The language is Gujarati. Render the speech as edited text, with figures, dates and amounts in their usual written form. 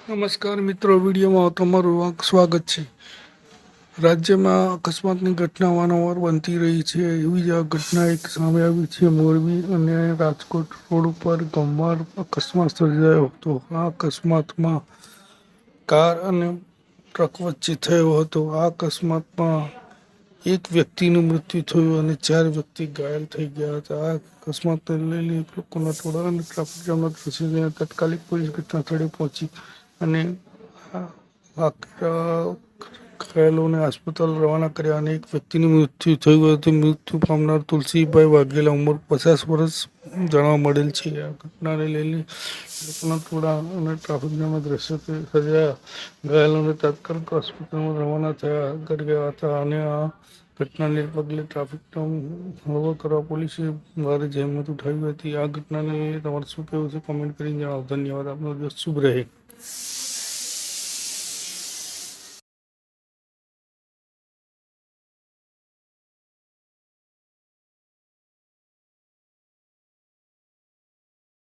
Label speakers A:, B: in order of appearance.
A: નમસ્કાર મિત્રો, વિડીયોમાં તમારું સ્વાગત છે। રાજ્યમાં અકસ્માતની ઘટના વારંવાર બનતી રહી છે। એવી જ આ ઘટના એક સામે આવી છે। મોરબી અને રાજકોટ રોડ ઉપર ગંભીર અકસ્માત સર્જાયો હતો। આ અકસ્માતમાં કાર અને ટ્રક વચ્ચે થયો હતો। આ અકસ્માતમાં એક વ્યક્તિનું મૃત્યુ થયું અને 4 વ્યક્તિ ઘાયલ થઈ ગયા હતા। આ અકસ્માતને લઈને લોકોના ટોળા અને ટ્રાફિક જામમાં ફસાઈને તાત્કાલિક પોલીસ ઘટના સ્થળે પહોંચી અને ઘાયલોને હોસ્પિટલ રવાના કર્યા અને એક વ્યક્તિનું મૃત્યુ થયું હતું। મૃત્યુ પામનાર તુલસીભાઈ વાઘેલા, ઉંમર 50 વર્ષ જાણવા મળેલ છે। આ ઘટનાને લઈને લોકોના ટોળા અને ટ્રાફિક જામના દ્રશ્યો સર્જાયા। ઘાયલોને તાત્કાલિક હોસ્પિટલમાં રવાના કર્યા હતા અને આ ઘટનાને પગલે ટ્રાફિક જામ હળવો કરવા પોલીસે ભારે જહેમત ઉઠાવી હતી। આ ઘટનાને લઈને તમારું શું કહેવું છે? કોમેન્ટ કરીને જણાવો। ધન્યવાદ। આપનો દિવસ શુભ રહે।